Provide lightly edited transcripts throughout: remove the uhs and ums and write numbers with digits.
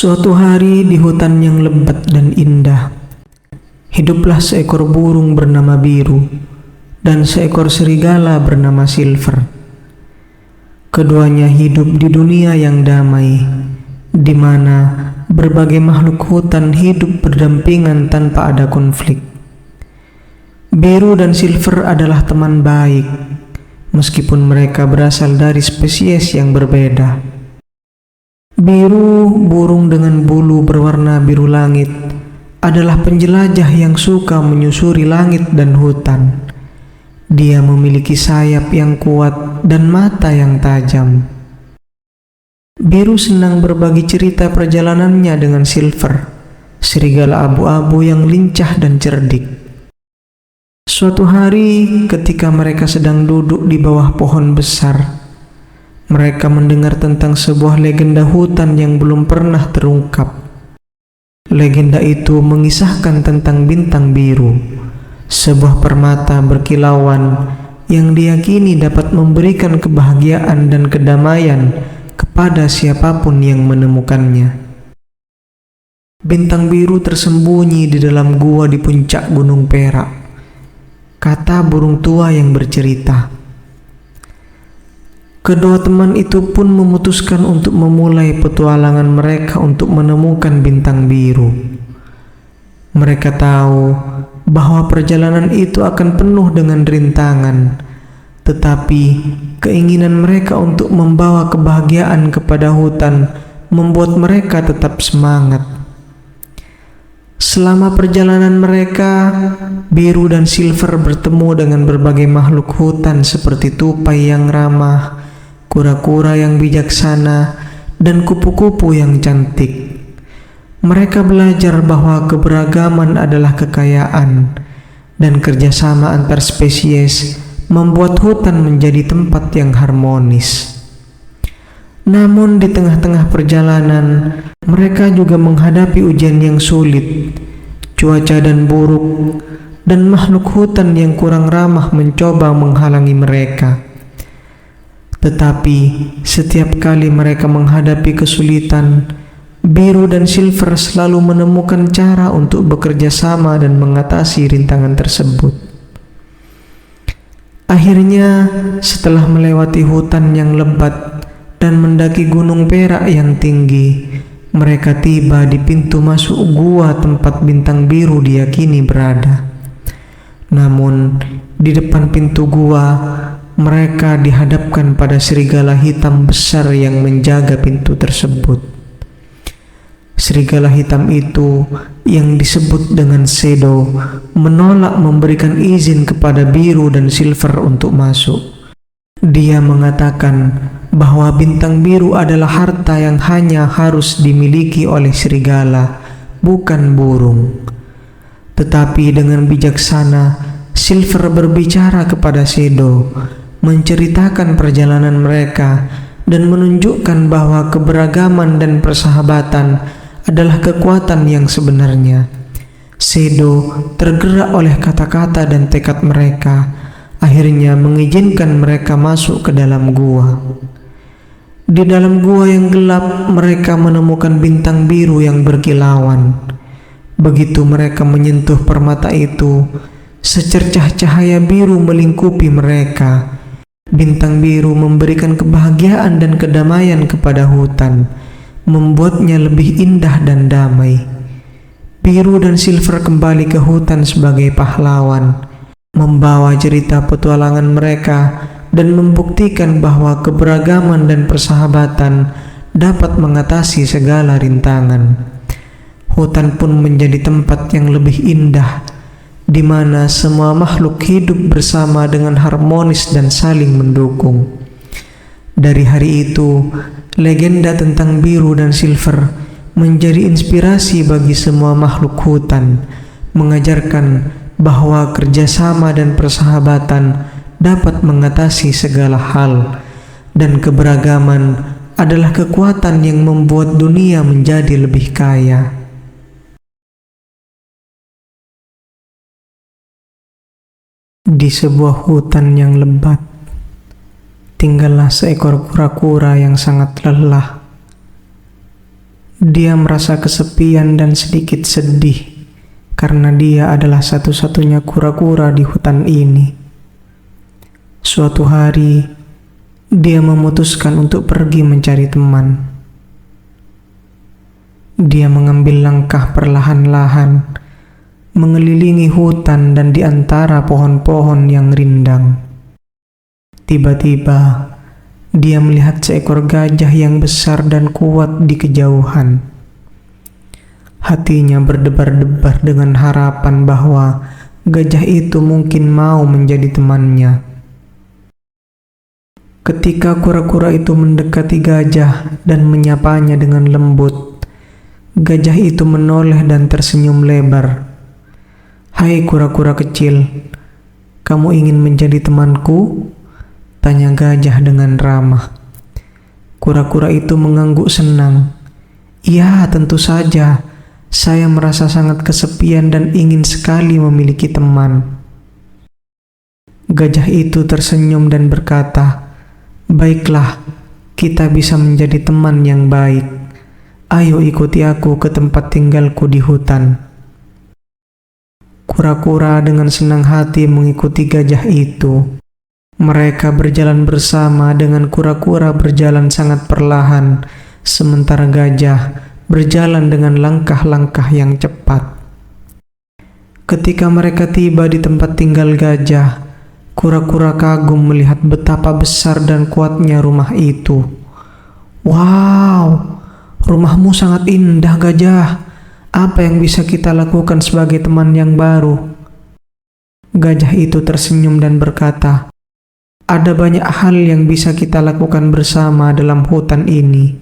Suatu hari di hutan yang lebat dan indah, hiduplah seekor burung bernama Biru dan seekor serigala bernama Silver. Keduanya hidup di dunia yang damai, di mana berbagai makhluk hutan hidup berdampingan tanpa ada konflik. Biru dan Silver adalah teman baik, meskipun mereka berasal dari spesies yang berbeda. Biru, burung dengan bulu berwarna biru langit, adalah penjelajah yang suka menyusuri langit dan hutan. Dia memiliki sayap yang kuat dan mata yang tajam. Biru senang berbagi cerita perjalanannya dengan Silver, serigala abu-abu yang lincah dan cerdik. Suatu hari, ketika mereka sedang duduk di bawah pohon besar, mereka mendengar tentang sebuah legenda hutan yang belum pernah terungkap. Legenda itu mengisahkan tentang bintang biru, sebuah permata berkilauan yang diyakini dapat memberikan kebahagiaan dan kedamaian kepada siapapun yang menemukannya. Bintang biru tersembunyi di dalam gua di puncak Gunung Perak, kata burung tua yang bercerita. Kedua teman itu pun memutuskan untuk memulai petualangan mereka untuk menemukan bintang biru. Mereka tahu bahwa perjalanan itu akan penuh dengan rintangan, tetapi keinginan mereka untuk membawa kebahagiaan kepada hutan membuat mereka tetap semangat. Selama perjalanan mereka, Biru dan Silver bertemu dengan berbagai makhluk hutan seperti tupai yang ramah, kura-kura yang bijaksana, dan kupu-kupu yang cantik. Mereka belajar bahwa keberagaman adalah kekayaan, dan kerjasama antar spesies membuat hutan menjadi tempat yang harmonis. Namun di tengah-tengah perjalanan, mereka juga menghadapi ujian yang sulit, cuaca dan buruk, dan makhluk hutan yang kurang ramah mencoba menghalangi mereka. Tetapi setiap kali mereka menghadapi kesulitan, Biru dan Silver selalu menemukan cara untuk bekerja sama dan mengatasi rintangan tersebut. Akhirnya, setelah melewati hutan yang lebat dan mendaki Gunung Perak yang tinggi, mereka tiba di pintu masuk gua tempat bintang biru diyakini berada. Namun, di depan pintu gua, mereka dihadapkan pada serigala hitam besar yang menjaga pintu tersebut. Serigala hitam itu, yang disebut dengan Shadow, menolak memberikan izin kepada Biru dan Silver untuk masuk. Dia mengatakan bahwa bintang biru adalah harta yang hanya harus dimiliki oleh serigala, bukan burung. Tetapi dengan bijaksana, Silver berbicara kepada Shadow, menceritakan perjalanan mereka, dan menunjukkan bahwa keberagaman dan persahabatan adalah kekuatan yang sebenarnya. Shadow tergerak oleh kata-kata dan tekad mereka, akhirnya mengizinkan mereka masuk ke dalam gua. Di dalam gua yang gelap, mereka menemukan bintang biru yang berkilauan. Begitu mereka menyentuh permata itu, secercah cahaya biru melingkupi mereka. Bintang biru memberikan kebahagiaan dan kedamaian kepada hutan, membuatnya lebih indah dan damai. Biru dan Silver kembali ke hutan sebagai pahlawan, membawa cerita petualangan mereka dan membuktikan bahwa keberagaman dan persahabatan dapat mengatasi segala rintangan. Hutan pun menjadi tempat yang lebih indah, di mana semua makhluk hidup bersama dengan harmonis dan saling mendukung. Dari hari itu, legenda tentang Biru dan Silver menjadi inspirasi bagi semua makhluk hutan, mengajarkan bahwa kerjasama dan persahabatan dapat mengatasi segala hal, dan keberagaman adalah kekuatan yang membuat dunia menjadi lebih kaya. Di sebuah hutan yang lebat, tinggallah seekor kura-kura yang sangat lelah. Dia merasa kesepian dan sedikit sedih karena dia adalah satu-satunya kura-kura di hutan ini. Suatu hari, dia memutuskan untuk pergi mencari teman. Dia mengambil langkah perlahan-lahan, mengelilingi hutan dan di antara pohon-pohon yang rindang. Tiba-tiba, dia melihat seekor gajah yang besar dan kuat di kejauhan. Hatinya berdebar-debar dengan harapan bahwa gajah itu mungkin mau menjadi temannya. Ketika kura-kura itu mendekati gajah dan menyapanya dengan lembut, gajah itu menoleh dan tersenyum lebar. "Hai kura-kura kecil, kamu ingin menjadi temanku?" tanya gajah dengan ramah. Kura-kura itu mengangguk senang. "Ya, tentu saja. Saya merasa sangat kesepian dan ingin sekali memiliki teman." Gajah itu tersenyum dan berkata, "Baiklah, kita bisa menjadi teman yang baik. Ayo ikuti aku ke tempat tinggalku di hutan." Kura-kura dengan senang hati mengikuti gajah itu. Mereka berjalan bersama dengan kura-kura berjalan sangat perlahan, sementara gajah berjalan dengan langkah-langkah yang cepat. Ketika mereka tiba di tempat tinggal gajah, kura-kura kagum melihat betapa besar dan kuatnya rumah itu. "Wow, rumahmu sangat indah, gajah. Apa yang bisa kita lakukan sebagai teman yang baru?" Gajah itu tersenyum dan berkata, "Ada banyak hal yang bisa kita lakukan bersama dalam hutan ini.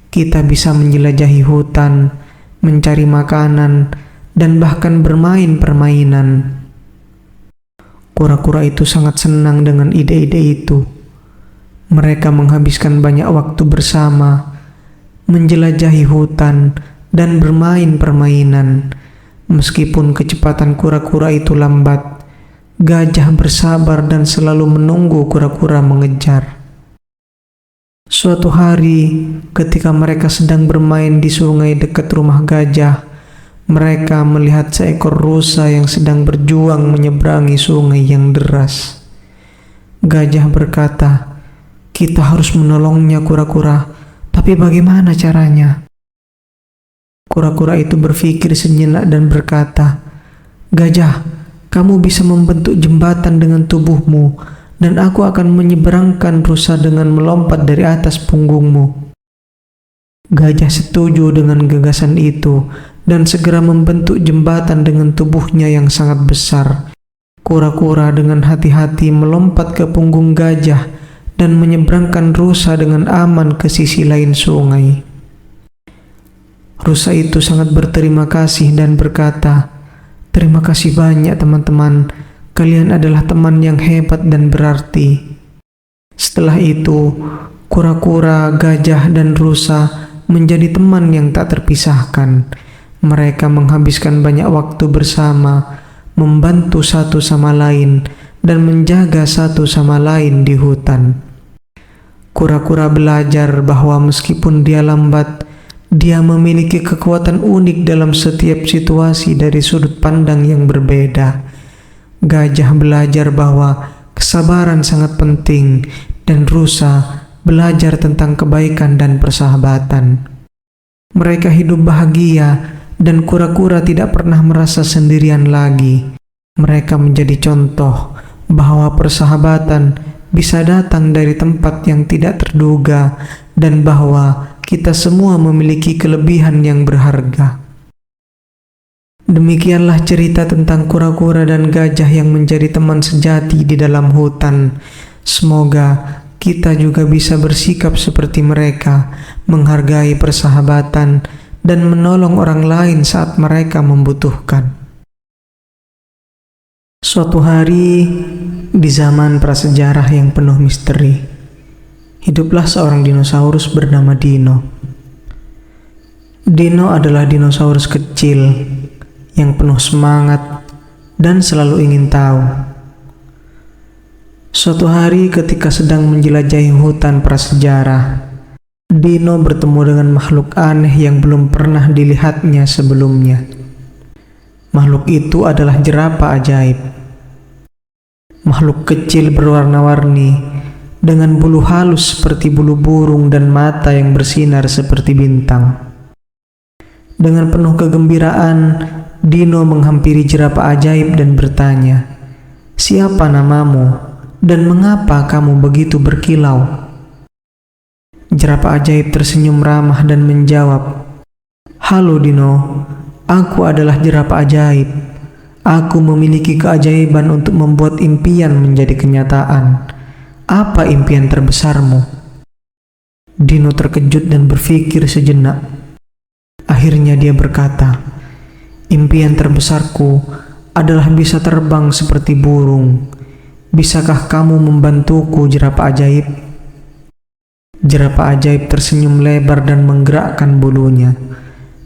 Kita bisa menjelajahi hutan, mencari makanan, dan bahkan bermain permainan." Kura-kura itu sangat senang dengan ide-ide itu. Mereka menghabiskan banyak waktu bersama, menjelajahi hutan, dan bermain permainan. Meskipun kecepatan kura-kura itu lambat, gajah bersabar dan selalu menunggu kura-kura mengejar. Suatu hari, ketika mereka sedang bermain di sungai dekat rumah gajah, mereka melihat seekor rusa yang sedang berjuang menyeberangi sungai yang deras. Gajah berkata, "Kita harus menolongnya, kura-kura. Tapi bagaimana caranya?" Kura-kura itu berpikir sejenak dan berkata, "Gajah, kamu bisa membentuk jembatan dengan tubuhmu, dan aku akan menyeberangkan rusa dengan melompat dari atas punggungmu." Gajah setuju dengan gagasan itu dan segera membentuk jembatan dengan tubuhnya yang sangat besar. Kura-kura dengan hati-hati melompat ke punggung gajah dan menyeberangkan rusa dengan aman ke sisi lain sungai. Rusa itu sangat berterima kasih dan berkata, "Terima kasih banyak teman-teman. Kalian adalah teman yang hebat dan berarti." Setelah itu, kura-kura, gajah, dan rusa menjadi teman yang tak terpisahkan. Mereka menghabiskan banyak waktu bersama, membantu satu sama lain, dan menjaga satu sama lain di hutan. Kura-kura belajar bahwa meskipun dia lambat, dia memiliki kekuatan unik dalam setiap situasi dari sudut pandang yang berbeda. Gajah belajar bahwa kesabaran sangat penting, dan rusa belajar tentang kebaikan dan persahabatan. Mereka hidup bahagia, dan kura-kura tidak pernah merasa sendirian lagi. Mereka menjadi contoh bahwa persahabatan bisa datang dari tempat yang tidak terduga, dan bahwa kita semua memiliki kelebihan yang berharga. Demikianlah cerita tentang kura-kura dan gajah yang menjadi teman sejati di dalam hutan. Semoga kita juga bisa bersikap seperti mereka, menghargai persahabatan, dan menolong orang lain saat mereka membutuhkan. Suatu hari, di zaman prasejarah yang penuh misteri, hiduplah seorang dinosaurus bernama Dino. Dino adalah dinosaurus kecil yang penuh semangat dan selalu ingin tahu. Suatu hari ketika sedang menjelajahi hutan prasejarah, Dino bertemu dengan makhluk aneh yang belum pernah dilihatnya sebelumnya. Makhluk itu adalah jerapah ajaib. Makhluk kecil berwarna-warni, dengan bulu halus seperti bulu burung dan mata yang bersinar seperti bintang. Dengan penuh kegembiraan, Dino menghampiri jerapah ajaib dan bertanya, "Siapa namamu dan mengapa kamu begitu berkilau?" Jerapah ajaib tersenyum ramah dan menjawab, "Halo Dino, aku adalah jerapah ajaib. Aku memiliki keajaiban untuk membuat impian menjadi kenyataan. Apa impian terbesarmu?" Dino terkejut dan berpikir sejenak. Akhirnya dia berkata, "Impian terbesarku adalah bisa terbang seperti burung. Bisakah kamu membantuku, jerapah ajaib?" Jerapah ajaib tersenyum lebar dan menggerakkan bulunya.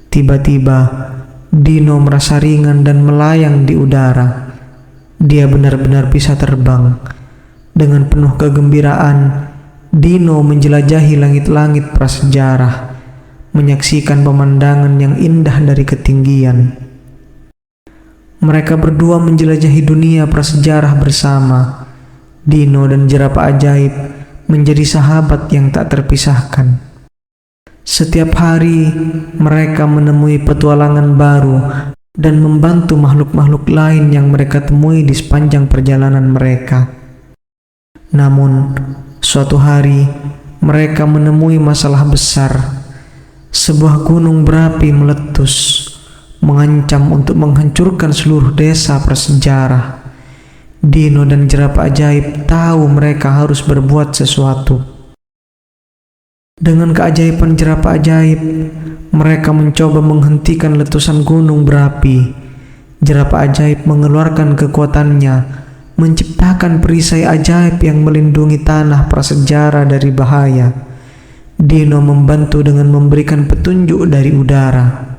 Tiba-tiba, Dino merasa ringan dan melayang di udara. Dia benar-benar bisa terbang. Dengan penuh kegembiraan, Dino menjelajahi langit-langit prasejarah, menyaksikan pemandangan yang indah dari ketinggian. Mereka berdua menjelajahi dunia prasejarah bersama. Dino dan jerapah ajaib menjadi sahabat yang tak terpisahkan. Setiap hari mereka menemui petualangan baru dan membantu makhluk-makhluk lain yang mereka temui di sepanjang perjalanan mereka. Namun, suatu hari mereka menemui masalah besar. Sebuah gunung berapi meletus, mengancam untuk menghancurkan seluruh desa prasejarah. Dino dan jerapah ajaib tahu mereka harus berbuat sesuatu. Dengan keajaiban jerapah ajaib, mereka mencoba menghentikan letusan gunung berapi. Jerapah ajaib mengeluarkan kekuatannya, menciptakan perisai ajaib yang melindungi tanah prasejarah dari bahaya. Dino membantu dengan memberikan petunjuk dari udara.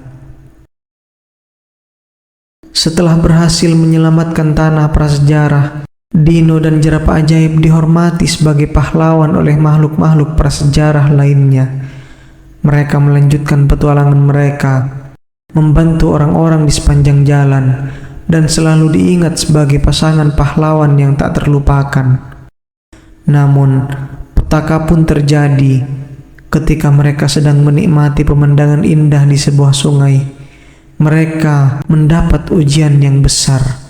Setelah berhasil menyelamatkan tanah prasejarah, Dino dan jerapah ajaib dihormati sebagai pahlawan oleh makhluk-makhluk prasejarah lainnya. Mereka melanjutkan petualangan mereka, membantu orang-orang di sepanjang jalan, dan selalu diingat sebagai pasangan pahlawan yang tak terlupakan. Namun, petaka pun terjadi ketika mereka sedang menikmati pemandangan indah di sebuah sungai. Mereka mendapat ujian yang besar.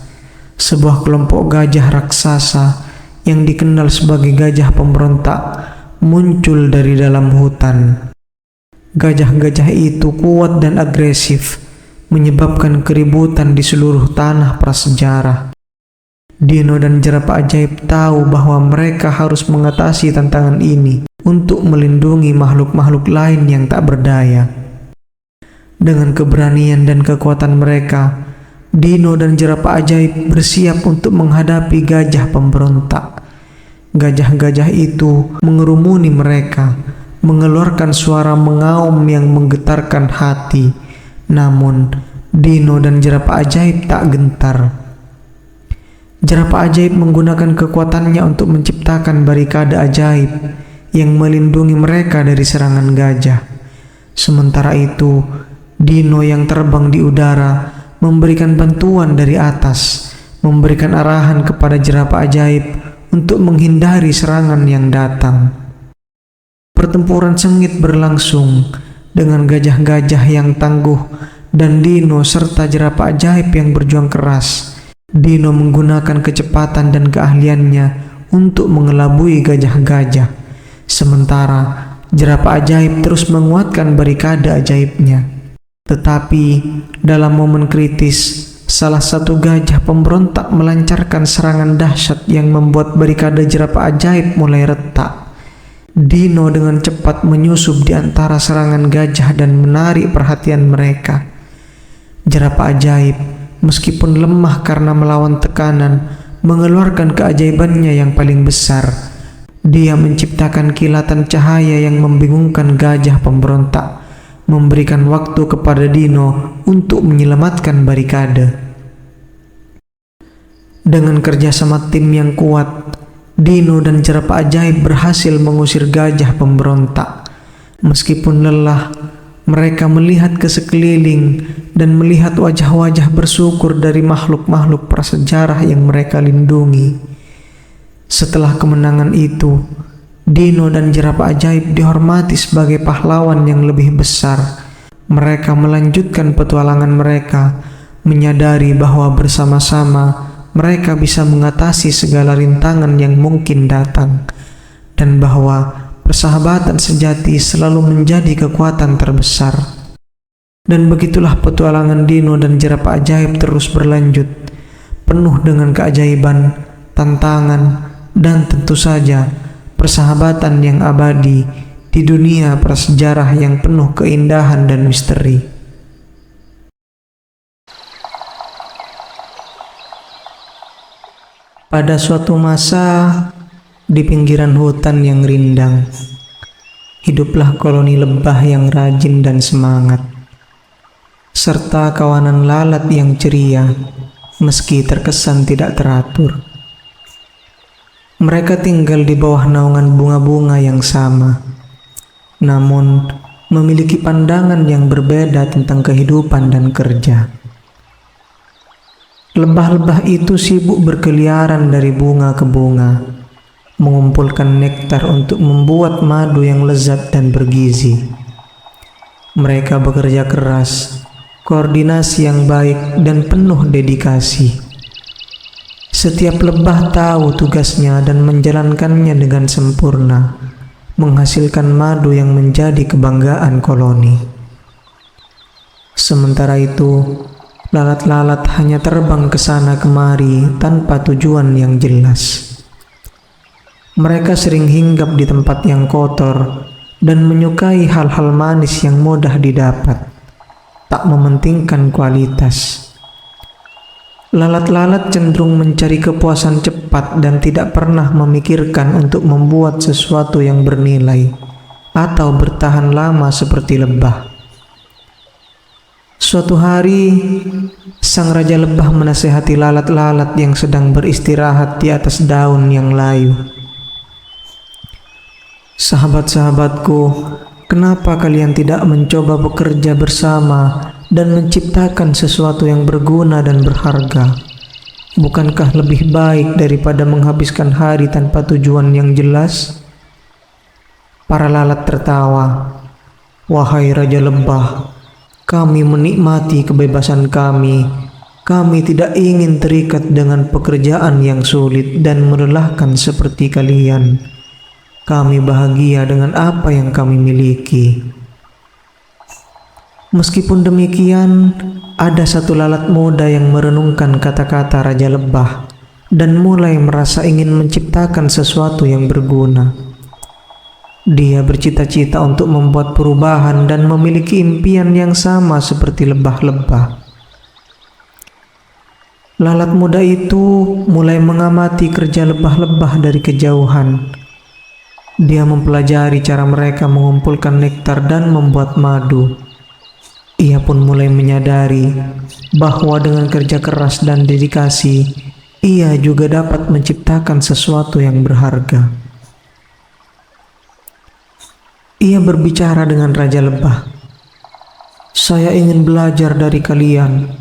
Sebuah kelompok gajah raksasa yang dikenal sebagai gajah pemberontak muncul dari dalam hutan. Gajah-gajah itu kuat dan agresif, menyebabkan keributan di seluruh tanah prasejarah. Dino dan jerapah ajaib tahu bahwa mereka harus mengatasi tantangan ini untuk melindungi makhluk-makhluk lain yang tak berdaya. Dengan keberanian dan kekuatan mereka, Dino dan jerapah ajaib bersiap untuk menghadapi gajah pemberontak. Gajah-gajah itu mengerumuni mereka, mengeluarkan suara mengaum yang menggetarkan hati. Namun, Dino dan jerapah ajaib tak gentar. Jerapah ajaib menggunakan kekuatannya untuk menciptakan barikade ajaib yang melindungi mereka dari serangan gajah. Sementara itu, Dino yang terbang di udara memberikan bantuan dari atas, memberikan arahan kepada jerapah ajaib untuk menghindari serangan yang datang. Pertempuran sengit berlangsung dengan gajah-gajah yang tangguh dan Dino serta jerapah ajaib yang berjuang keras. Dino menggunakan kecepatan dan keahliannya untuk mengelabui gajah-gajah, sementara jerapah ajaib terus menguatkan barikade ajaibnya. Tetapi dalam momen kritis, salah satu gajah pemberontak melancarkan serangan dahsyat yang membuat barikade jerapah ajaib mulai retak. Dino dengan cepat menyusup di antara serangan gajah dan menarik perhatian mereka. Jerapah ajaib, meskipun lemah karena melawan tekanan, mengeluarkan keajaibannya yang paling besar. Dia menciptakan kilatan cahaya yang membingungkan gajah pemberontak, memberikan waktu kepada Dino untuk menyelamatkan barikade. Dengan kerjasama tim yang kuat, Dino dan jerapah ajaib berhasil mengusir gajah pemberontak. Meskipun lelah, mereka melihat ke sekeliling dan melihat wajah-wajah bersyukur dari makhluk-makhluk prasejarah yang mereka lindungi. Setelah kemenangan itu, Dino dan jerapah ajaib dihormati sebagai pahlawan yang lebih besar. Mereka melanjutkan petualangan mereka, menyadari bahwa bersama-sama mereka bisa mengatasi segala rintangan yang mungkin datang, dan bahwa persahabatan sejati selalu menjadi kekuatan terbesar. Dan begitulah petualangan Dino dan jerapah ajaib terus berlanjut, penuh dengan keajaiban, tantangan, dan tentu saja persahabatan yang abadi di dunia prasejarah yang penuh keindahan dan misteri. Pada suatu masa, di pinggiran hutan yang rindang, hiduplah koloni lebah yang rajin dan semangat, serta kawanan lalat yang ceria, meski terkesan tidak teratur. Mereka tinggal di bawah naungan bunga-bunga yang sama, namun memiliki pandangan yang berbeda tentang kehidupan dan kerja. Lebah-lebah itu sibuk berkeliaran dari bunga ke bunga, mengumpulkan nektar untuk membuat madu yang lezat dan bergizi. Mereka bekerja keras, koordinasi yang baik, dan penuh dedikasi. Setiap lebah tahu tugasnya dan menjalankannya dengan sempurna, menghasilkan madu yang menjadi kebanggaan koloni. Sementara itu, lalat-lalat hanya terbang ke sana kemari tanpa tujuan yang jelas. Mereka sering hinggap di tempat yang kotor dan menyukai hal-hal manis yang mudah didapat, tak mementingkan kualitas. Lalat-lalat cenderung mencari kepuasan cepat dan tidak pernah memikirkan untuk membuat sesuatu yang bernilai atau bertahan lama seperti lebah. Suatu hari, sang raja lebah menasihati lalat-lalat yang sedang beristirahat di atas daun yang layu. "Sahabat-sahabatku, kenapa kalian tidak mencoba bekerja bersama dan menciptakan sesuatu yang berguna dan berharga? Bukankah lebih baik daripada menghabiskan hari tanpa tujuan yang jelas?" Para lalat tertawa. "Wahai Raja Lebah, kami menikmati kebebasan kami. Kami tidak ingin terikat dengan pekerjaan yang sulit dan melelahkan seperti kalian. Kami bahagia dengan apa yang kami miliki." Meskipun demikian, ada satu lalat muda yang merenungkan kata-kata Raja Lebah dan mulai merasa ingin menciptakan sesuatu yang berguna. Dia bercita-cita untuk membuat perubahan dan memiliki impian yang sama seperti lebah-lebah. Lalat muda itu mulai mengamati kerja lebah-lebah dari kejauhan. Dia mempelajari cara mereka mengumpulkan nektar dan membuat madu. Ia pun mulai menyadari bahwa dengan kerja keras dan dedikasi, ia juga dapat menciptakan sesuatu yang berharga. Ia berbicara dengan Raja Lebah. "Saya ingin belajar dari kalian.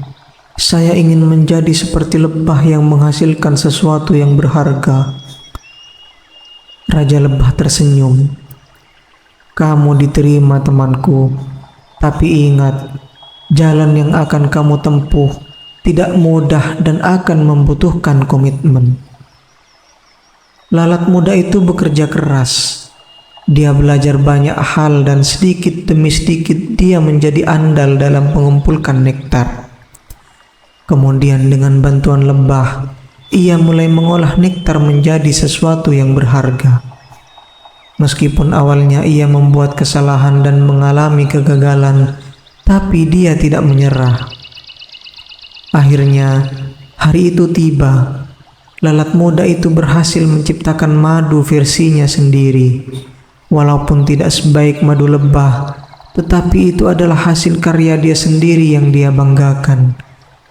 Saya ingin menjadi seperti lebah yang menghasilkan sesuatu yang berharga." Raja Lebah tersenyum. "Kamu diterima, temanku. Tapi ingat, jalan yang akan kamu tempuh tidak mudah dan akan membutuhkan komitmen." Lalat muda itu bekerja keras. Dia belajar banyak hal dan sedikit demi sedikit dia menjadi andal dalam mengumpulkan nektar. Kemudian dengan bantuan lebah, ia mulai mengolah nektar menjadi sesuatu yang berharga. Meskipun awalnya ia membuat kesalahan dan mengalami kegagalan, tapi dia tidak menyerah. Akhirnya, hari itu tiba. Lalat muda itu berhasil menciptakan madu versinya sendiri. Walaupun tidak sebaik madu lebah, tetapi itu adalah hasil karya dia sendiri yang dia banggakan.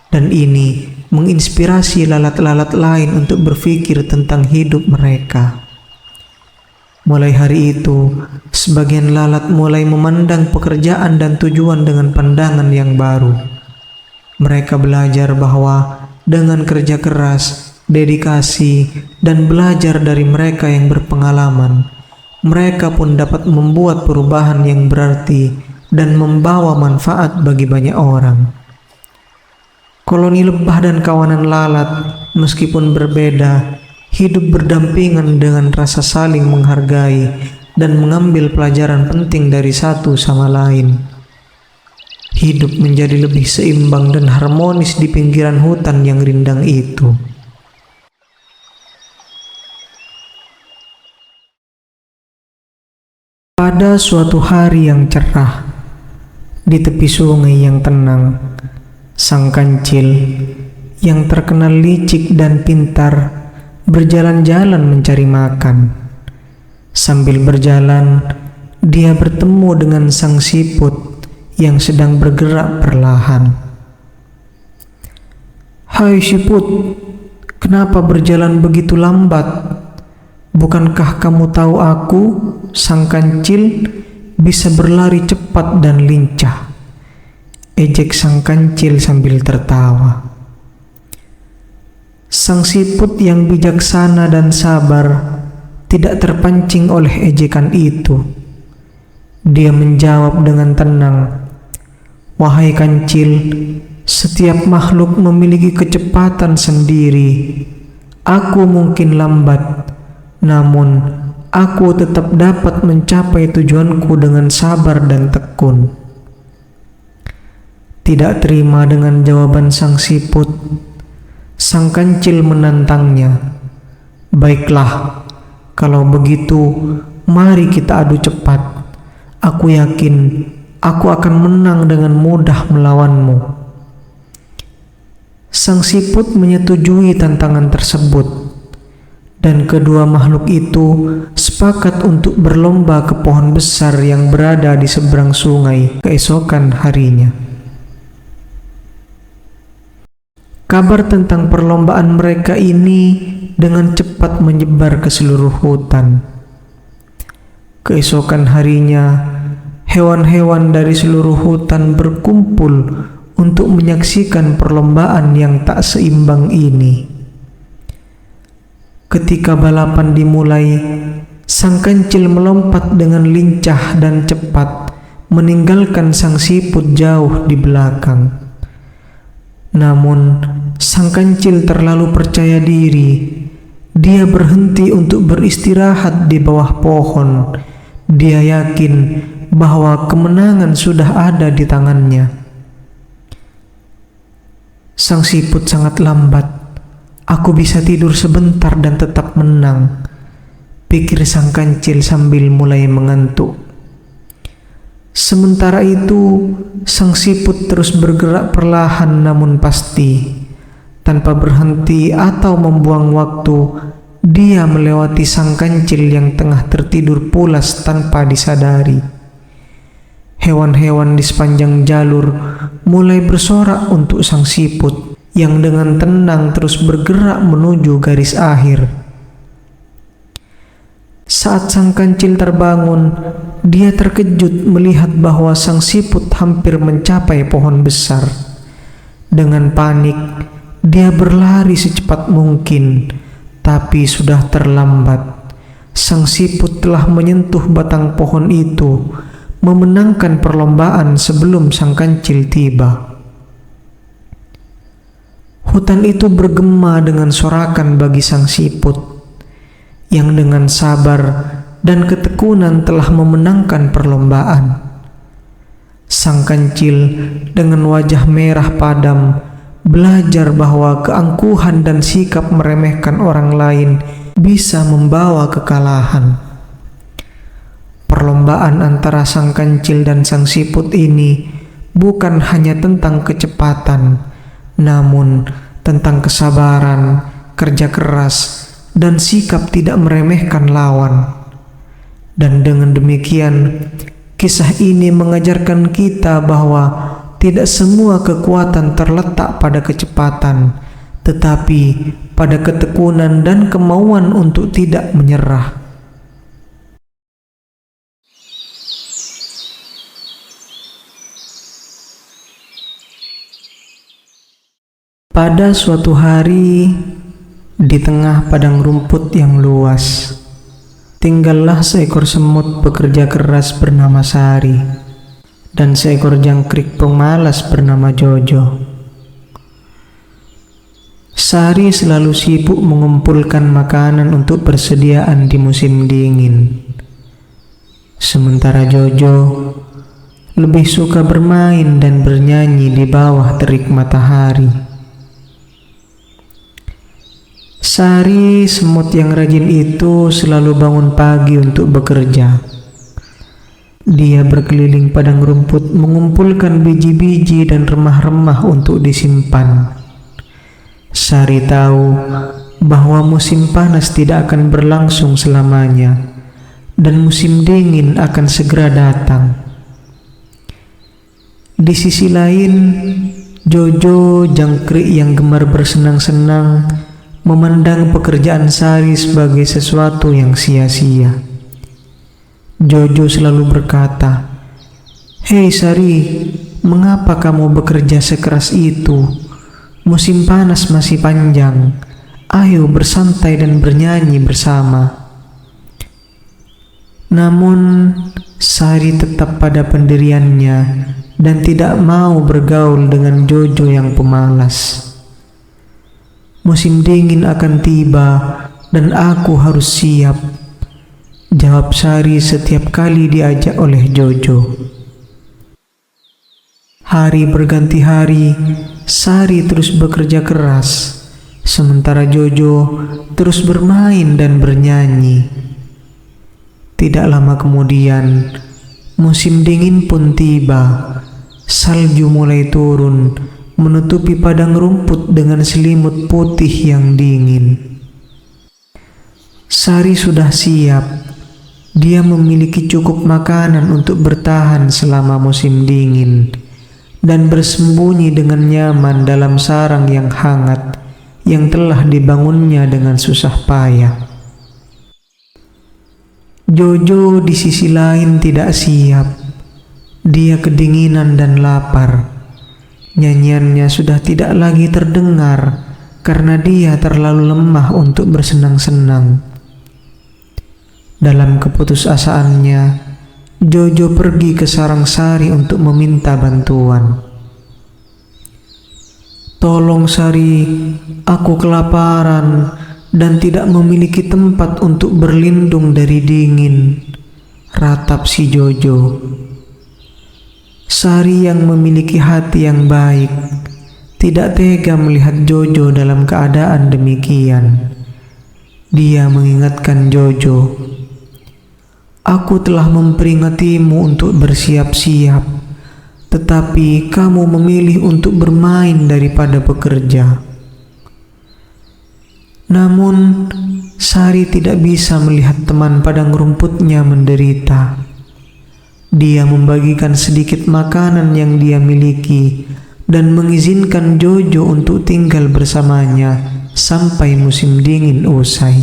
Dan ini menginspirasi lalat-lalat lain untuk berpikir tentang hidup mereka. Mulai hari itu, sebagian lalat mulai memandang pekerjaan dan tujuan dengan pandangan yang baru. Mereka belajar bahwa dengan kerja keras, dedikasi, dan belajar dari mereka yang berpengalaman, mereka pun dapat membuat perubahan yang berarti dan membawa manfaat bagi banyak orang. Koloni lebah dan kawanan lalat, meskipun berbeda, hidup berdampingan dengan rasa saling menghargai dan mengambil pelajaran penting dari satu sama lain. Hidup menjadi lebih seimbang dan harmonis di pinggiran hutan yang rindang itu. Pada suatu hari yang cerah, di tepi sungai yang tenang, sang kancil yang terkenal licik dan pintar berjalan-jalan mencari makan. Sambil berjalan, dia bertemu dengan sang siput yang sedang bergerak perlahan. "Hai siput, kenapa berjalan begitu lambat? Bukankah kamu tahu aku, sang kancil, bisa berlari cepat dan lincah?" ejek sang kancil sambil tertawa. Sang siput yang bijaksana dan sabar tidak terpancing oleh ejekan itu. Dia menjawab dengan tenang, "Wahai kancil, setiap makhluk memiliki kecepatan sendiri. Aku mungkin lambat, namun aku tetap dapat mencapai tujuanku dengan sabar dan tekun." Tidak terima dengan jawaban sang siput, sang kancil menantangnya. "Baiklah, kalau begitu mari kita adu cepat. Aku yakin aku akan menang dengan mudah melawanmu." Sang siput menyetujui tantangan tersebut, dan kedua makhluk itu sepakat untuk berlomba ke pohon besar yang berada di seberang sungai keesokan harinya. Kabar tentang perlombaan mereka ini dengan cepat menyebar ke seluruh hutan. Keesokan harinya, hewan-hewan dari seluruh hutan berkumpul untuk menyaksikan perlombaan yang tak seimbang ini. Ketika balapan dimulai, sang kancil melompat dengan lincah dan cepat, meninggalkan sang siput jauh di belakang. Namun, sang kancil terlalu percaya diri. Dia berhenti untuk beristirahat di bawah pohon. Dia yakin bahwa kemenangan sudah ada di tangannya. Sang siput sangat lambat. "Aku bisa tidur sebentar dan tetap menang," pikir sang kancil sambil mulai mengantuk. Sementara itu, sang siput terus bergerak perlahan namun pasti. Tanpa berhenti atau membuang waktu, dia melewati sang kancil yang tengah tertidur pulas tanpa disadari. Hewan-hewan di sepanjang jalur mulai bersorak untuk sang siput yang dengan tenang terus bergerak menuju garis akhir. Saat sang kancil terbangun, dia terkejut melihat bahwa sang siput hampir mencapai pohon besar. Dengan panik, dia berlari secepat mungkin, tapi sudah terlambat. Sang siput telah menyentuh batang pohon itu, memenangkan perlombaan sebelum sang kancil tiba. Hutan itu bergema dengan sorakan bagi sang siput yang dengan sabar dan ketekunan telah memenangkan perlombaan. Sang kancil dengan wajah merah padam belajar bahwa keangkuhan dan sikap meremehkan orang lain bisa membawa kekalahan. Perlombaan antara sang kancil dan sang siput ini bukan hanya tentang kecepatan, namun tentang kesabaran, kerja keras, dan sikap tidak meremehkan lawan. Dan dengan demikian, kisah ini mengajarkan kita bahwa tidak semua kekuatan terletak pada kecepatan, tetapi pada ketekunan dan kemauan untuk tidak menyerah. Pada suatu hari, di tengah padang rumput yang luas, tinggallah seekor semut pekerja keras bernama Sari dan seekor jangkrik pemalas bernama Jojo. Sari selalu sibuk mengumpulkan makanan untuk persediaan di musim dingin. Sementara Jojo lebih suka bermain dan bernyanyi di bawah terik matahari. Sari, semut yang rajin itu, selalu bangun pagi untuk bekerja. Dia berkeliling padang rumput mengumpulkan biji-biji dan remah-remah untuk disimpan. Sari tahu bahwa musim panas tidak akan berlangsung selamanya dan musim dingin akan segera datang. Di sisi lain, Jojo, jangkrik yang gemar bersenang-senang, memandang pekerjaan Sari sebagai sesuatu yang sia-sia. Jojo selalu berkata, "Hei Sari, mengapa kamu bekerja sekeras itu? Musim panas masih panjang. Ayo bersantai dan bernyanyi bersama." Namun, Sari tetap pada pendiriannya dan tidak mau bergaul dengan Jojo yang pemalas. "Musim dingin akan tiba dan aku harus siap," jawab Sari setiap kali diajak oleh Jojo. Hari berganti hari, Sari terus bekerja keras, sementara Jojo terus bermain dan bernyanyi. Tidak lama kemudian, musim dingin pun tiba. Salju mulai turun, menutupi padang rumput dengan selimut putih yang dingin. Sari sudah siap. Dia memiliki cukup makanan untuk bertahan selama musim dingin dan bersembunyi dengan nyaman dalam sarang yang hangat yang telah dibangunnya dengan susah payah. Jojo di sisi lain tidak siap. Dia kedinginan dan lapar. Nyanyiannya sudah tidak lagi terdengar karena dia terlalu lemah untuk bersenang-senang. Dalam keputusasaannya, Jojo pergi ke sarang Sari untuk meminta bantuan. "Tolong Sari, aku kelaparan dan tidak memiliki tempat untuk berlindung dari dingin," ratap si Jojo. Sari yang memiliki hati yang baik tidak tega melihat Jojo dalam keadaan demikian. Dia mengingatkan Jojo, "Aku telah memperingatimu untuk bersiap-siap, tetapi kamu memilih untuk bermain daripada bekerja." Namun, Sari tidak bisa melihat teman padang rumputnya menderita. Dia membagikan sedikit makanan yang dia miliki dan mengizinkan Jojo untuk tinggal bersamanya sampai musim dingin usai.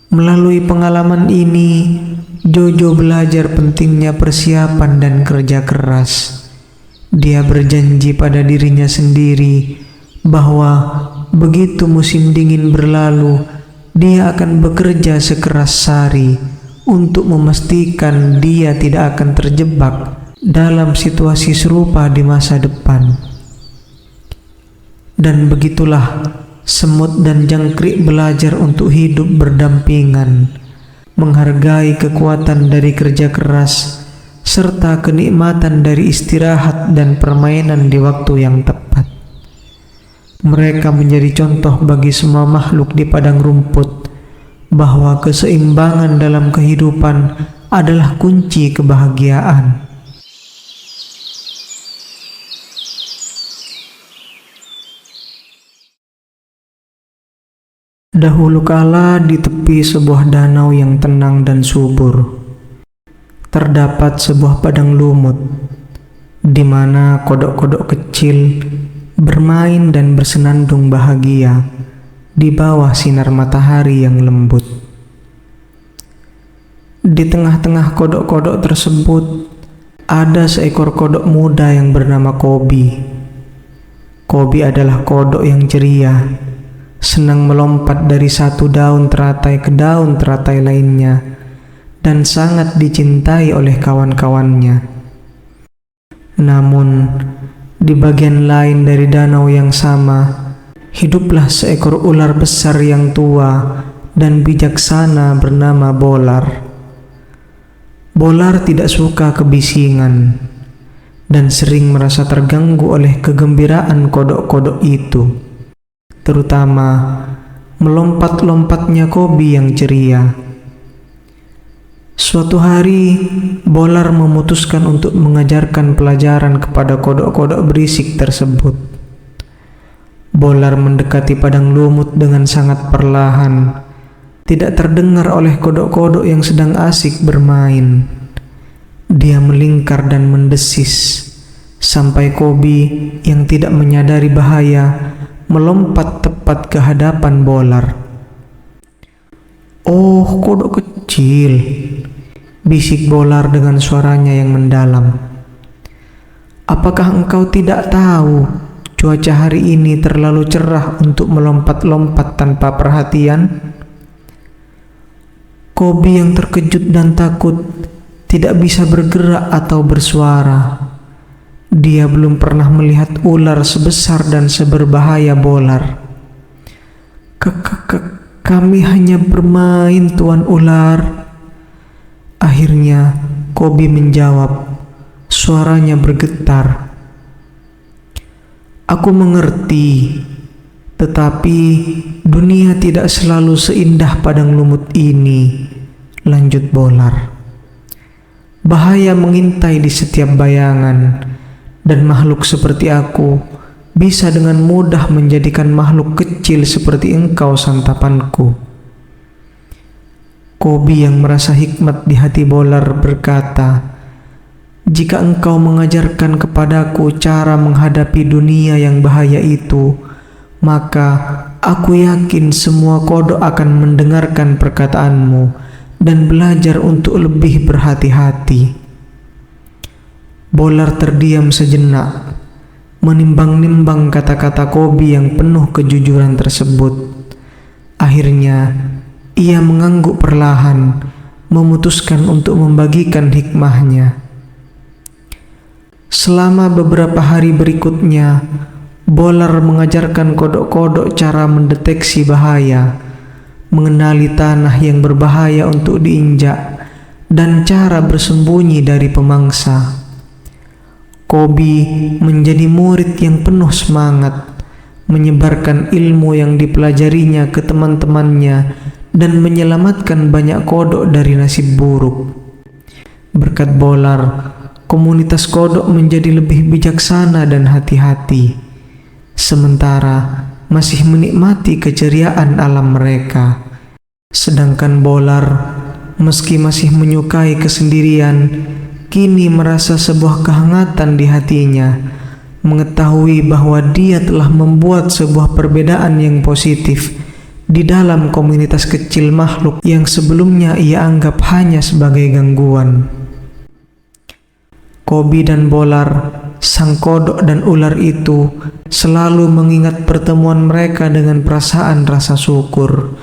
Melalui pengalaman ini, Jojo belajar pentingnya persiapan dan kerja keras. Dia berjanji pada dirinya sendiri bahwa begitu musim dingin berlalu, dia akan bekerja sekeras Sari untuk memastikan dia tidak akan terjebak dalam situasi serupa di masa depan. Dan begitulah semut dan jangkrik belajar untuk hidup berdampingan, menghargai kekuatan dari kerja keras, serta kenikmatan dari istirahat dan permainan di waktu yang tepat. Mereka menjadi contoh bagi semua makhluk di padang rumput bahwa keseimbangan dalam kehidupan adalah kunci kebahagiaan. Dahulu kala di tepi sebuah danau yang tenang dan subur, terdapat sebuah padang lumut di mana kodok-kodok kecil bermain dan bersenandung bahagia di bawah sinar matahari yang lembut. Di tengah-tengah kodok-kodok tersebut ada seekor kodok muda yang bernama Kobi. Kobi adalah kodok yang ceria, senang melompat dari satu daun teratai ke daun teratai lainnya, dan sangat dicintai oleh kawan-kawannya. Namun, di bagian lain dari danau yang sama, hiduplah seekor ular besar yang tua dan bijaksana bernama Bolar. Bolar tidak suka kebisingan dan sering merasa terganggu oleh kegembiraan kodok-kodok itu, terutama melompat-lompatnya Kobi yang ceria. Suatu hari, Bolar memutuskan untuk mengajarkan pelajaran kepada kodok-kodok berisik tersebut. Bolar mendekati padang lumut dengan sangat perlahan, tidak terdengar oleh kodok-kodok yang sedang asik bermain. Dia melingkar dan mendesis, sampai Kobi yang tidak menyadari bahaya melompat tepat ke hadapan Bolar. "Oh, kodok kecil," bisik Bolar dengan suaranya yang mendalam. "Apakah engkau tidak tahu cuaca hari ini terlalu cerah untuk melompat-lompat tanpa perhatian?" Kobi yang terkejut dan takut tidak bisa bergerak atau bersuara. Dia belum pernah melihat ular sebesar dan seberbahaya Bolar. Kami hanya bermain, Tuan Ular." Akhirnya Kobi menjawab, suaranya bergetar. "Aku mengerti, tetapi dunia tidak selalu seindah padang lumut ini," lanjut Bolar. "Bahaya mengintai di setiap bayangan, dan makhluk seperti aku bisa dengan mudah menjadikan makhluk kecil seperti engkau santapanku." Kobi yang merasa hikmat di hati Bolar berkata, "Jika engkau mengajarkan kepadaku cara menghadapi dunia yang bahaya itu, maka aku yakin semua kodok akan mendengarkan perkataanmu dan belajar untuk lebih berhati-hati." Bolar terdiam sejenak, menimbang-nimbang kata-kata Kobi yang penuh kejujuran tersebut. Akhirnya, ia mengangguk perlahan, memutuskan untuk membagikan hikmahnya. Selama beberapa hari berikutnya, Bolar mengajarkan kodok-kodok cara mendeteksi bahaya, mengenali tanah yang berbahaya untuk diinjak, dan cara bersembunyi dari pemangsa. Kobi menjadi murid yang penuh semangat, menyebarkan ilmu yang dipelajarinya ke teman-temannya dan menyelamatkan banyak kodok dari nasib buruk. Berkat Bolar, komunitas kodok menjadi lebih bijaksana dan hati-hati, sementara masih menikmati keceriaan alam mereka. Sedangkan Bolar, meski masih menyukai kesendirian, kini merasa sebuah kehangatan di hatinya, mengetahui bahwa dia telah membuat sebuah perbedaan yang positif di dalam komunitas kecil makhluk yang sebelumnya ia anggap hanya sebagai gangguan. Kobi dan Bolar, sang kodok dan ular itu, selalu mengingat pertemuan mereka dengan perasaan rasa syukur.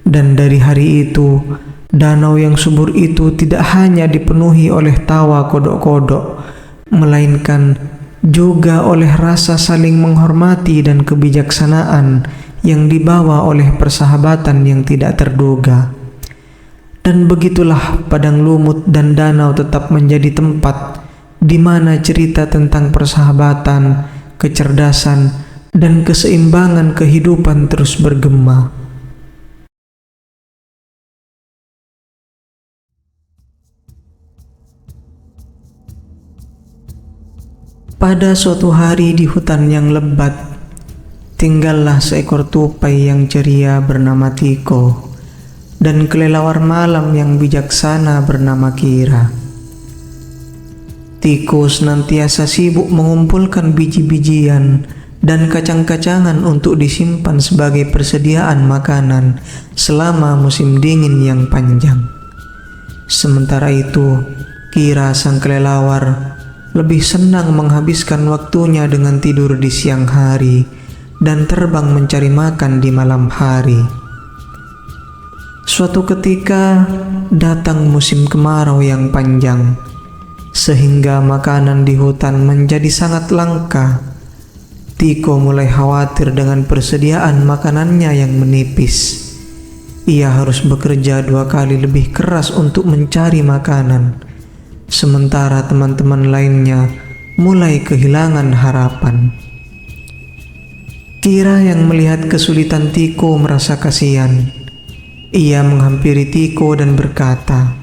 Dan dari hari itu, danau yang subur itu tidak hanya dipenuhi oleh tawa kodok-kodok, melainkan juga oleh rasa saling menghormati dan kebijaksanaan yang dibawa oleh persahabatan yang tidak terduga. Dan begitulah padang lumut dan danau tetap menjadi tempat di mana cerita tentang persahabatan, kecerdasan, dan keseimbangan kehidupan terus bergema. Pada suatu hari di hutan yang lebat, tinggallah seekor tupai yang ceria bernama Tiko, dan kelelawar malam yang bijaksana bernama Kira. Tiko senantiasa sibuk mengumpulkan biji-bijian dan kacang-kacangan untuk disimpan sebagai persediaan makanan selama musim dingin yang panjang. Sementara itu, Kira sang kelelawar lebih senang menghabiskan waktunya dengan tidur di siang hari dan terbang mencari makan di malam hari. Suatu ketika datang musim kemarau yang panjang, sehingga makanan di hutan menjadi sangat langka. Tiko mulai khawatir dengan persediaan makanannya yang menipis. Ia harus bekerja 2 kali lebih keras untuk mencari makanan, sementara teman-teman lainnya mulai kehilangan harapan. Kira yang melihat kesulitan Tiko merasa kasihan. Ia menghampiri Tiko dan berkata,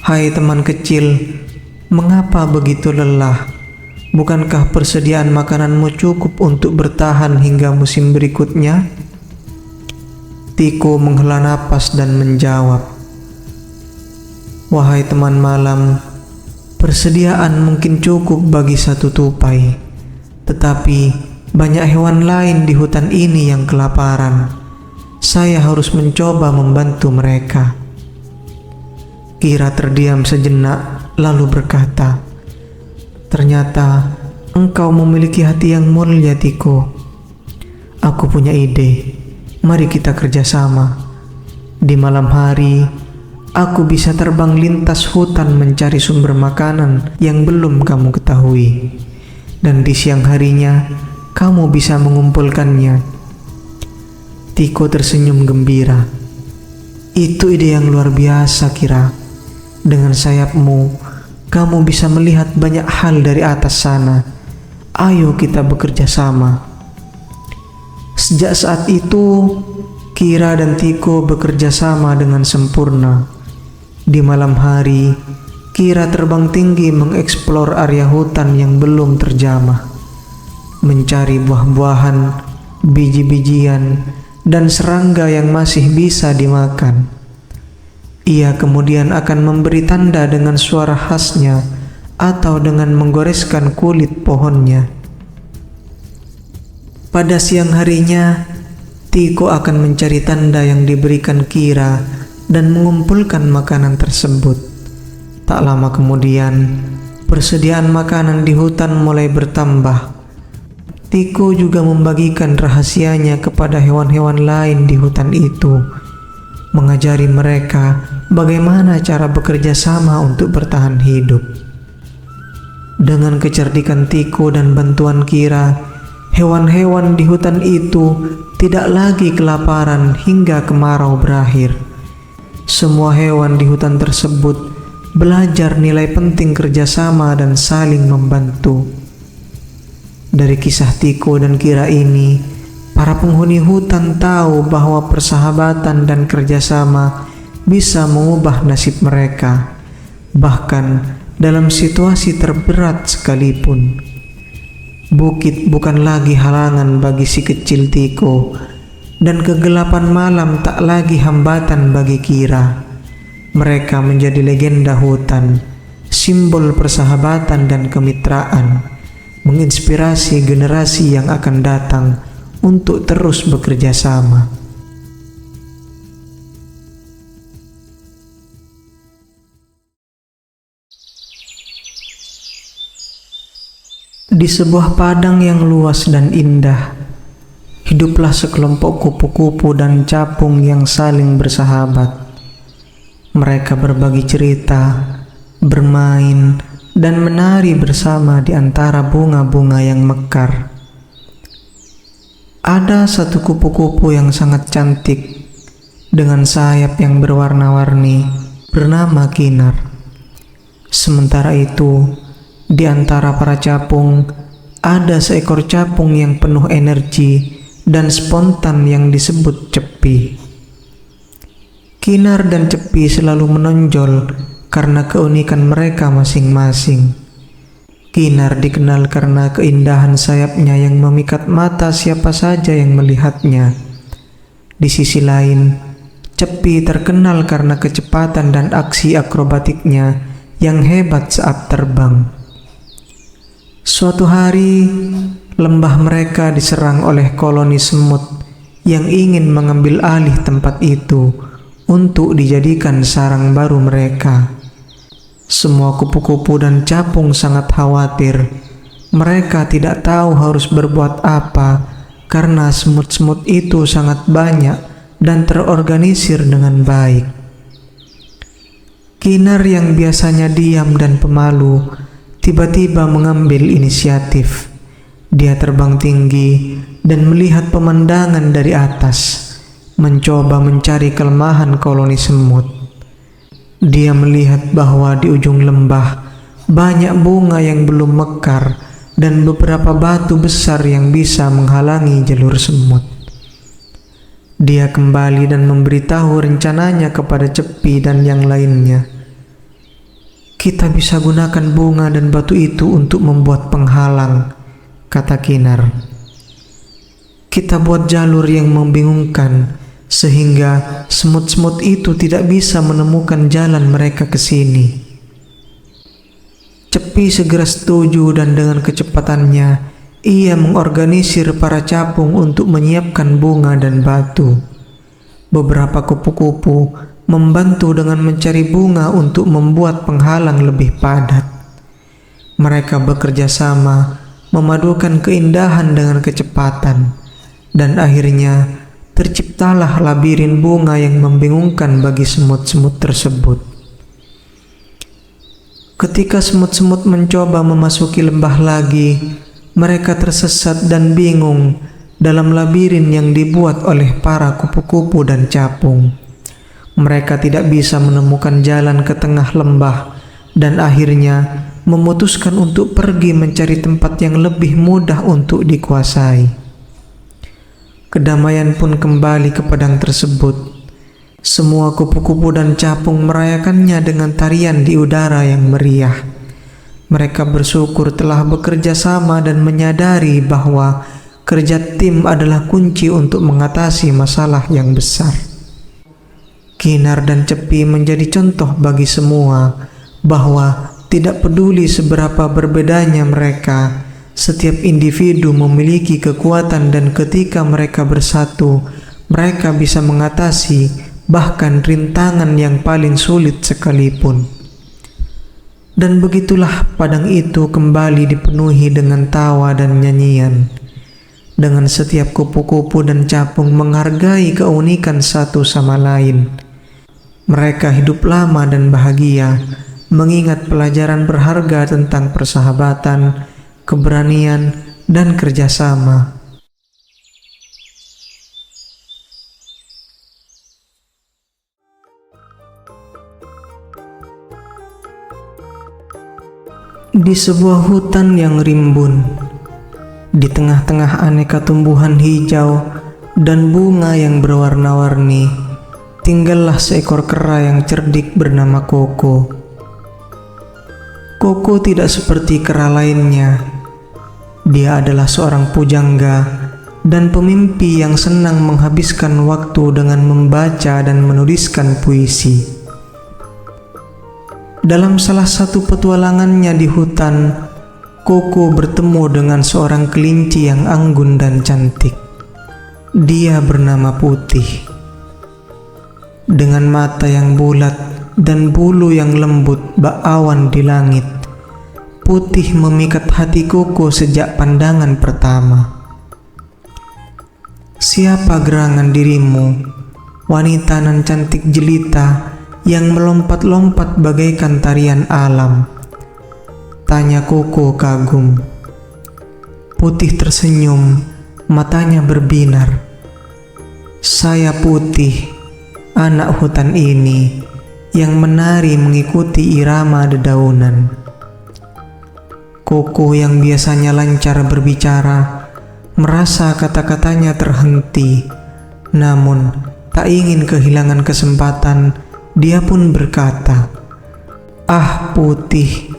"Hai teman kecil, mengapa begitu lelah? Bukankah persediaan makananmu cukup untuk bertahan hingga musim berikutnya?" Tiko menghela napas dan menjawab, "Wahai teman malam, persediaan mungkin cukup bagi 1 tupai, tetapi banyak hewan lain di hutan ini yang kelaparan. Saya harus mencoba membantu mereka." Kira terdiam sejenak lalu berkata, "Ternyata engkau memiliki hati yang mulia, Tiko. Aku punya ide. Mari kita kerjasama. Di malam hari, aku bisa terbang lintas hutan mencari sumber makanan yang belum kamu ketahui. Dan di siang harinya, kamu bisa mengumpulkannya." Tiko tersenyum gembira. "Itu ide yang luar biasa, Kira. Dengan sayapmu, kamu bisa melihat banyak hal dari atas sana. Ayo kita bekerja sama." Sejak saat itu, Kira dan Tiko bekerja sama dengan sempurna. Di malam hari, Kira terbang tinggi mengeksplor area hutan yang belum terjamah, mencari buah-buahan, biji-bijian, dan serangga yang masih bisa dimakan. Ia kemudian akan memberi tanda dengan suara khasnya atau dengan menggoreskan kulit pohonnya. Pada siang harinya, Tiko akan mencari tanda yang diberikan Kira dan mengumpulkan makanan tersebut. Tak lama kemudian, persediaan makanan di hutan mulai bertambah. Tiko juga membagikan rahasianya kepada hewan-hewan lain di hutan itu, mengajari mereka bagaimana cara bekerja sama untuk bertahan hidup. Dengan kecerdikan Tiko dan bantuan Kira, hewan-hewan di hutan itu tidak lagi kelaparan hingga kemarau berakhir. Semua hewan di hutan tersebut belajar nilai penting kerjasama dan saling membantu. Dari kisah Tiko dan Kira ini, para penghuni hutan tahu bahwa persahabatan dan kerjasama bisa mengubah nasib mereka, bahkan dalam situasi terberat sekalipun. Bukit bukan lagi halangan bagi si kecil Tiko, dan kegelapan malam tak lagi hambatan bagi Kira. Mereka menjadi legenda hutan, simbol persahabatan dan kemitraan, menginspirasi generasi yang akan datang untuk terus bekerja sama. Di sebuah padang yang luas dan indah, hiduplah sekelompok kupu-kupu dan capung yang saling bersahabat. Mereka berbagi cerita, bermain, dan menari bersama di antara bunga-bunga yang mekar. Ada satu kupu-kupu yang sangat cantik, dengan sayap yang berwarna-warni, bernama Kinar. Sementara itu, di antara para capung, ada seekor capung yang penuh energi dan spontan yang disebut Cepi. Kinar dan Cepi selalu menonjol karena keunikan mereka masing-masing. Kinar dikenal karena keindahan sayapnya yang memikat mata siapa saja yang melihatnya. Di sisi lain, Cepi terkenal karena kecepatan dan aksi akrobatiknya yang hebat saat terbang. Suatu hari, lembah mereka diserang oleh koloni semut yang ingin mengambil alih tempat itu untuk dijadikan sarang baru mereka. Semua kupu-kupu dan capung sangat khawatir. Mereka tidak tahu harus berbuat apa karena semut-semut itu sangat banyak dan terorganisir dengan baik. Kinar yang biasanya diam dan pemalu tiba-tiba mengambil inisiatif. Dia terbang tinggi dan melihat pemandangan dari atas, mencoba mencari kelemahan koloni semut. Dia melihat bahwa di ujung lembah banyak bunga yang belum mekar dan beberapa batu besar yang bisa menghalangi jalur semut. Dia kembali dan memberitahu rencananya kepada Cepi dan yang lainnya. "Kita bisa gunakan bunga dan batu itu untuk membuat penghalang," kata Kinar. "Kita buat jalur yang membingungkan sehingga semut-semut itu tidak bisa menemukan jalan mereka ke sini." Cepi segera setuju dan dengan kecepatannya ia mengorganisir para capung untuk menyiapkan bunga dan batu. Beberapa kupu-kupu membantu dengan mencari bunga untuk membuat penghalang lebih padat. Mereka bekerja sama, memadukan keindahan dengan kecepatan, dan akhirnya terciptalah labirin bunga yang membingungkan bagi semut-semut tersebut. Ketika semut-semut mencoba memasuki lembah lagi, mereka tersesat dan bingung dalam labirin yang dibuat oleh para kupu-kupu dan capung. Mereka tidak bisa menemukan jalan ke tengah lembah dan akhirnya memutuskan untuk pergi mencari tempat yang lebih mudah untuk dikuasai. Kedamaian pun kembali ke padang tersebut. Semua kupu-kupu dan capung merayakannya dengan tarian di udara yang meriah. Mereka bersyukur telah bekerja sama dan menyadari bahwa kerja tim adalah kunci untuk mengatasi masalah yang besar. Kinar dan Cepi menjadi contoh bagi semua bahwa tidak peduli seberapa berbedanya mereka, setiap individu memiliki kekuatan dan ketika mereka bersatu, mereka bisa mengatasi bahkan rintangan yang paling sulit sekalipun. Dan begitulah padang itu kembali dipenuhi dengan tawa dan nyanyian. Dengan setiap kupu-kupu dan capung menghargai keunikan satu sama lain. Mereka hidup lama dan bahagia, mengingat pelajaran berharga tentang persahabatan, keberanian, dan kerjasama. Di sebuah hutan yang rimbun, di tengah-tengah aneka tumbuhan hijau dan bunga yang berwarna-warni, tinggallah seekor kera yang cerdik bernama Koko. Koko tidak seperti kera lainnya. Dia adalah seorang pujangga dan pemimpi yang senang menghabiskan waktu dengan membaca dan menuliskan puisi. Dalam salah satu petualangannya di hutan, Koko bertemu dengan seorang kelinci yang anggun dan cantik. Dia bernama Putih. Dengan mata yang bulat dan bulu yang lembut bak awan di langit, Putih memikat hati Koko sejak pandangan pertama. "Siapa gerangan dirimu, wanita nan cantik jelita yang melompat-lompat bagaikan tarian alam?" tanya Koko kagum. Putih tersenyum, matanya berbinar. "Saya Putih, anak hutan ini, yang menari mengikuti irama dedaunan." Koko yang biasanya lancar berbicara, merasa kata-katanya terhenti. Namun, tak ingin kehilangan kesempatan, dia pun berkata, "Ah Putih,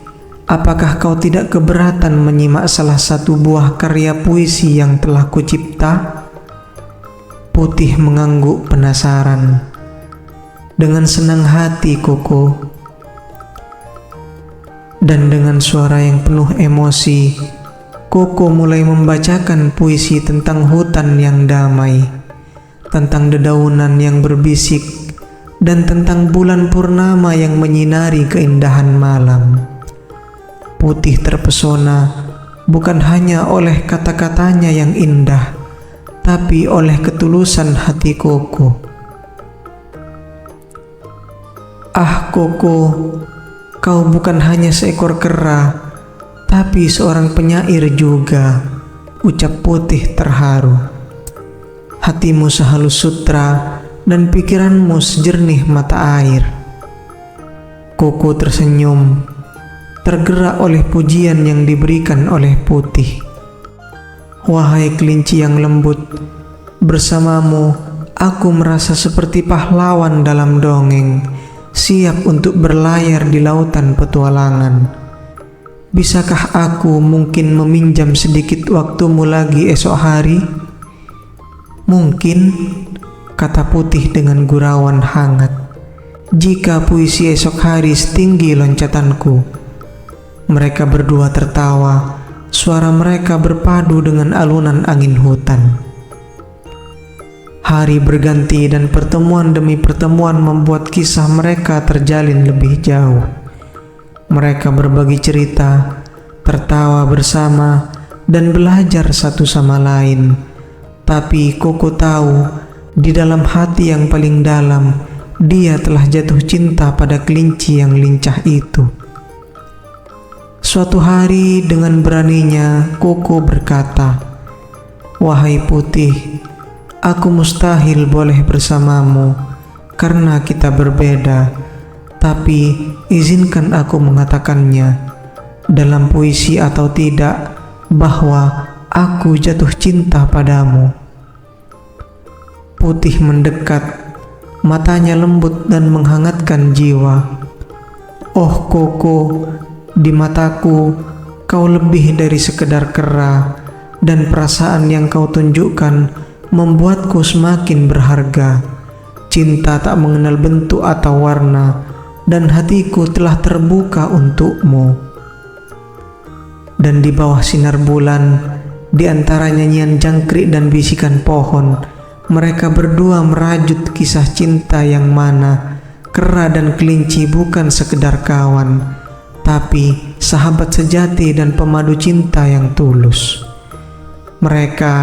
apakah kau tidak keberatan menyimak salah satu buah karya puisi yang telah kucipta?" Putih mengangguk penasaran. Dengan senang hati Koko. Dan dengan suara yang penuh emosi, Koko mulai membacakan puisi tentang hutan yang damai, tentang dedaunan yang berbisik, dan tentang bulan purnama yang menyinari keindahan malam. Putih terpesona bukan hanya oleh kata-katanya yang indah, tapi oleh ketulusan hati Koko. Ah Koko, kau bukan hanya seekor kera, tapi seorang penyair juga, ucap Putih terharu. Hatimu sehalus sutra dan pikiranmu sejernih mata air. Koko tersenyum, tergerak oleh pujian yang diberikan oleh Putih. Wahai kelinci yang lembut, bersamamu aku merasa seperti pahlawan dalam dongeng, siap untuk berlayar di lautan petualangan. Bisakah aku mungkin meminjam sedikit waktumu lagi esok hari? Mungkin, kata Putih dengan gurauan hangat. Jika puisi esok hari setinggi loncatanku. Mereka berdua tertawa, suara mereka berpadu dengan alunan angin hutan. Hari berganti dan pertemuan demi pertemuan membuat kisah mereka terjalin lebih jauh. Mereka berbagi cerita, tertawa bersama, dan belajar satu sama lain. Tapi Koko tahu, di dalam hati yang paling dalam, dia telah jatuh cinta pada kelinci yang lincah itu. Suatu hari dengan beraninya Koko berkata, "Wahai Putih, aku mustahil boleh bersamamu karena kita berbeda, tapi izinkan aku mengatakannya, dalam puisi atau tidak, bahwa aku jatuh cinta padamu." Putih mendekat, matanya lembut dan menghangatkan jiwa. "Oh Koko, di mataku kau lebih dari sekedar kera, dan perasaan yang kau tunjukkan membuatku semakin berharga. Cinta tak mengenal bentuk atau warna, dan hatiku telah terbuka untukmu." Dan di bawah sinar bulan, di antara nyanyian jangkrik dan bisikan pohon, mereka berdua merajut kisah cinta yang mana kera dan kelinci bukan sekedar kawan, tapi sahabat sejati dan pemadu cinta yang tulus. Mereka,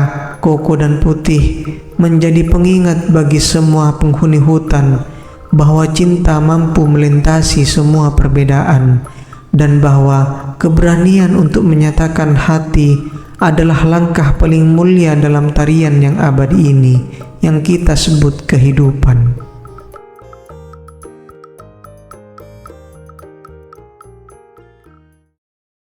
Koko dan Putih, menjadi pengingat bagi semua penghuni hutan bahwa cinta mampu melintasi semua perbedaan, dan bahwa keberanian untuk menyatakan hati adalah langkah paling mulia dalam tarian yang abadi ini yang kita sebut kehidupan.